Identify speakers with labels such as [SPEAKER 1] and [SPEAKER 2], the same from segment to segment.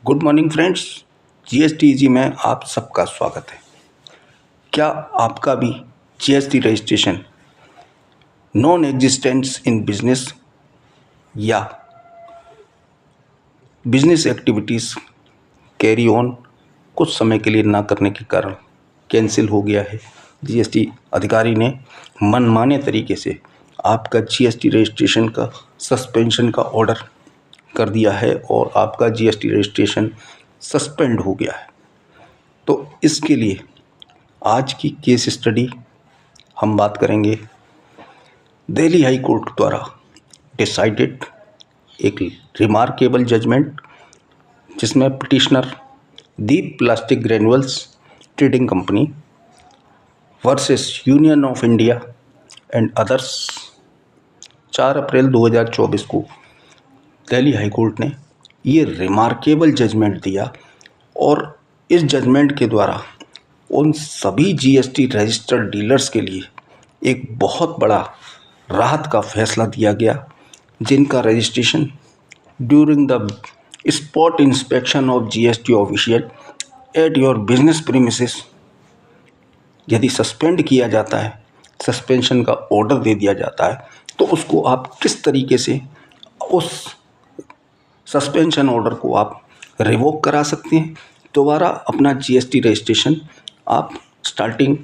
[SPEAKER 1] Good morning friends. GST easy में आप सबका स्वागत है। क्या आपका भी GST registration non existence in business या बिजनेस एक्टिविटीज़ कैरी ऑन कुछ समय के लिए ना करने के कारण कैंसिल हो गया है? जीएसटी अधिकारी ने मनमाने तरीके से आपका जीएसटी रजिस्ट्रेशन का सस्पेंशन का ऑर्डर कर दिया है और आपका जीएसटी रजिस्ट्रेशन सस्पेंड हो गया है। तो इसके लिए आज की केस स्टडी हम बात करेंगे। दिल्ली हाई कोर्ट द्वारा डिसाइडेड एक रिमार्केबल जजमेंट जिसमें petitioner Deep plastic Granules trading company versus union of India and others 4 अप्रैल 2024 को दिल्ली हाई कोर्ट ने ये रिमार्केबल जजमेंट दिया और इस जजमेंट के द्वारा उन सभी जीएसटी रजिस्टर्ड डीलर्स के लिए एक बहुत बड़ा राहत का फैसला दिया गया जिनका registration during the spot inspection of GST official at your business premises यदि सस्पेंड किया जाता है, सस्पेंशन का ऑर्डर दे दिया जाता है, तो उसको आप किस तरीके से उस सस्पेंशन ऑर्डर को आप रिवोक करा सकते हैं। दोबारा अपना जीएसटी रजिस्ट्रेशन आप स्टार्टिंग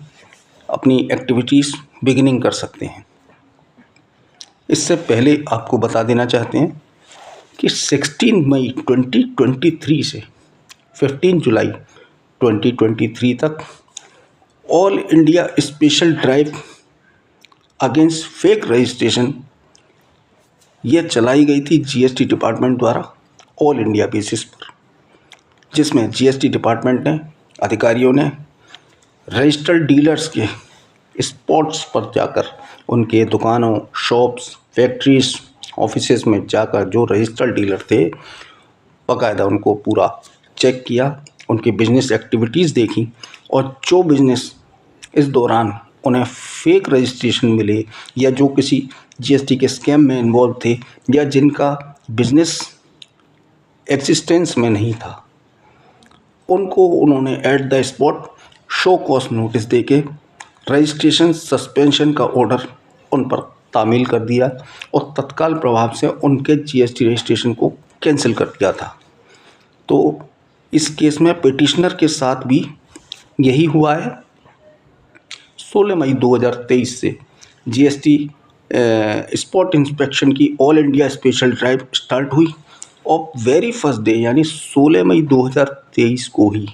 [SPEAKER 1] अपनी एक्टिविटीज़ बिगिनिंग कर सकते हैं। इससे पहले आपको बता देना चाहते हैं कि 16 मई 2023 से 15 जुलाई 2023 तक all India special drive against fake registration ये चलाई गई थी जीएसटी डिपार्टमेंट द्वारा ऑल इंडिया बेसिस पर, जिसमें जीएसटी डिपार्टमेंट ने अधिकारियों ने रजिस्टर्ड डीलर्स के स्पॉट्स पर जाकर उनके दुकानों, शॉप्स, फैक्ट्रीज, ऑफिसेज में जाकर जो रजिस्टर्ड डीलर थे बाकायदा उनको पूरा चेक किया, उनकी बिजनेस एक्टिविटीज़ देखी और जो बिजनेस इस दौरान उन्हें फेक रजिस्ट्रेशन मिले या जो किसी जीएसटी के स्कैम में इन्वॉल्व थे या जिनका बिजनेस एक्सिस्टेंस में नहीं था, उनको उन्होंने at the spot show cause notice देके रजिस्ट्रेशन सस्पेंशन का ऑर्डर उन पर तामील कर दिया और तत्काल प्रभाव से उनके जीएसटी रजिस्ट्रेशन को कैंसिल कर दिया था। तो इस केस में पिटिशनर के साथ भी यही हुआ है। 16 मई 2023 से जीएसटी स्पॉट इंस्पेक्शन की all India special drive start हुई और वेरी फर्स्ट डे यानी 16 मई 2023 को ही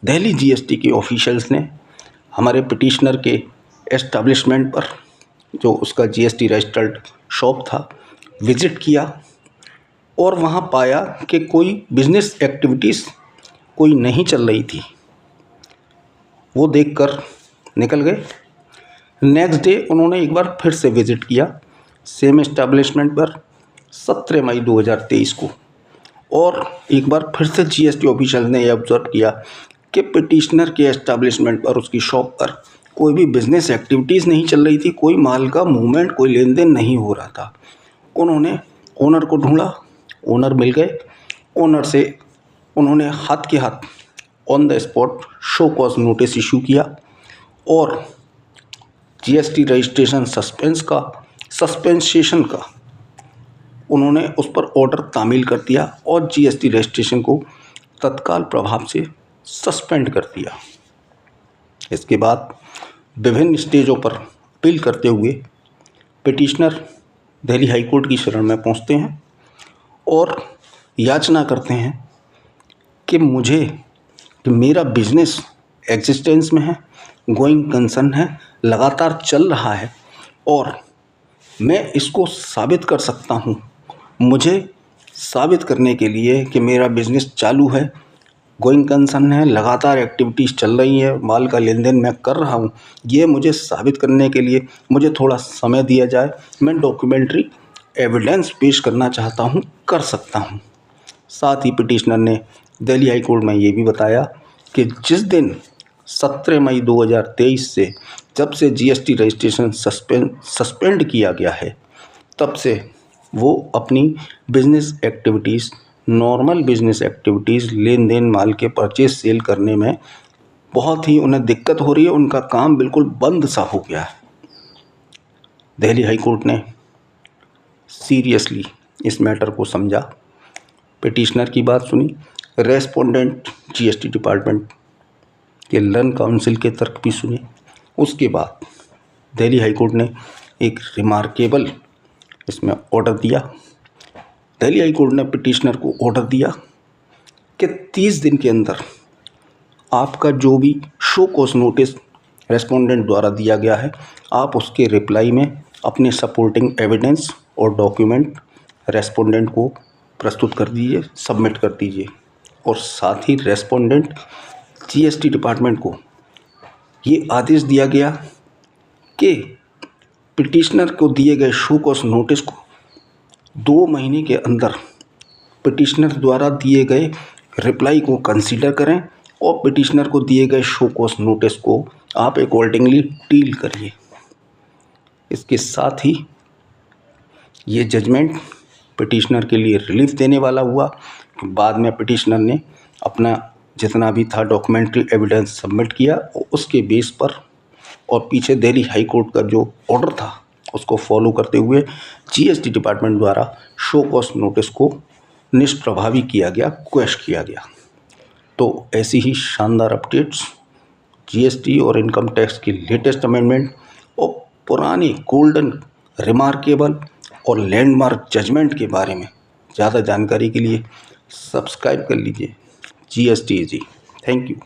[SPEAKER 1] दिल्ली जीएसटी के ऑफिशियल्स ने हमारे पिटिशनर के एस्टेब्लिशमेंट पर जो उसका जीएसटी रजिस्टर्ड शॉप था विज़िट किया और वहाँ पाया कि कोई बिजनेस एक्टिविटीज़ कोई नहीं चल रही थी। वो देखकर निकल गए। नेक्स्ट डे उन्होंने एक बार फिर से विज़िट किया सेम एस्टेब्लिशमेंट पर 17 मई 2023 को और एक बार फिर से जीएसटी ऑफिशियल ने यह ऑब्जर्व किया कि पिटिशनर के एस्टेब्लिशमेंट पर उसकी शॉप पर कोई भी बिजनेस एक्टिविटीज़ नहीं चल रही थी, कोई माल का मूवमेंट, कोई लेन देन नहीं हो रहा था। उन्होंने ओनर को ढूंढा, ओनर मिल गए। ओनर से उन्होंने हाथ के हाथ on the spot show cause notice issue किया और जीएसटी रजिस्ट्रेशन सस्पेंशन का उन्होंने उस पर ऑर्डर तामील कर दिया और जीएसटी रजिस्ट्रेशन को तत्काल प्रभाव से सस्पेंड कर दिया। इसके बाद विभिन्न स्टेजों पर अपील करते हुए पिटिशनर दिल्ली हाई कोर्ट की शरण में पहुंचते हैं और याचना करते हैं कि मेरा बिजनेस एग्जिस्टेंस में है, गोइंग कंसर्न है, लगातार चल रहा है और मैं इसको साबित कर सकता हूँ। मुझे साबित करने के लिए कि मेरा बिज़नेस चालू है, गोइंग कंसर्न है, लगातार एक्टिविटीज़ चल रही है, माल का लेन देन मैं कर रहा हूँ, ये मुझे साबित करने के लिए मुझे थोड़ा समय दिया जाए। मैं डॉक्यूमेंट्री एविडेंस पेश करना चाहता हूँ, कर सकता हूँ। साथ ही पिटिशनर ने दिल्ली हाई कोर्ट में ये भी बताया कि जिस दिन 17 मई 2023 से जब से जीएसटी रजिस्ट्रेशन सस्पेंड किया गया है तब से वो अपनी business activities normal business activities, लेन देन, माल के परचेज सेल करने में बहुत ही उन्हें दिक्कत हो रही है। उनका काम बिल्कुल बंद सा हो गया है। दिल्ली हाई कोर्ट ने सीरियसली इस मैटर को समझा, पिटिशनर की बात सुनी, रेस्पोंडेंट जीएसटी डिपार्टमेंट के लन काउंसिल के तर्क भी सुने। उसके बाद दिल्ली हाई कोर्ट ने एक रिमार्केबल इसमें ऑर्डर दिया। दिल्ली हाई कोर्ट ने पिटिशनर को ऑर्डर दिया कि 30 दिन के अंदर आपका जो भी शो कॉज नोटिस रेस्पोंडेंट द्वारा दिया गया है, आप उसके रिप्लाई में अपने सपोर्टिंग एविडेंस और डॉक्यूमेंट रेस्पोंडेंट को प्रस्तुत कर दीजिए, सबमिट कर दीजिए। और साथ ही रेस्पोंडेंट जीएसटी डिपार्टमेंट को ये आदेश दिया गया कि पिटिशनर को दिए गए शो कॉज नोटिस को 2 महीने के अंदर पिटिशनर द्वारा दिए गए रिप्लाई को कंसीडर करें और पिटिशनर को दिए गए शो कॉज नोटिस को आप अकॉर्डिंगली डील करिए। इसके साथ ही ये जजमेंट पिटिशनर के लिए रिलीफ देने वाला हुआ। बाद में पिटिशनर ने अपना जितना भी था डॉक्यूमेंट्री एविडेंस सबमिट किया और उसके बेस पर और पीछे दिल्ली हाई कोर्ट का जो ऑर्डर था उसको फॉलो करते हुए जीएसटी डिपार्टमेंट द्वारा शो कॉज नोटिस को निष्प्रभावी किया गया, क्वैश किया गया। तो ऐसी ही शानदार अपडेट्स जीएसटी और इनकम टैक्स की लेटेस्ट अमेंडमेंट और पुराने गोल्डन, रिमार्केबल और लैंडमार्क जजमेंट के बारे में ज़्यादा जानकारी के लिए सब्सक्राइब कर लीजिए जीएसटी इजी। Thank you.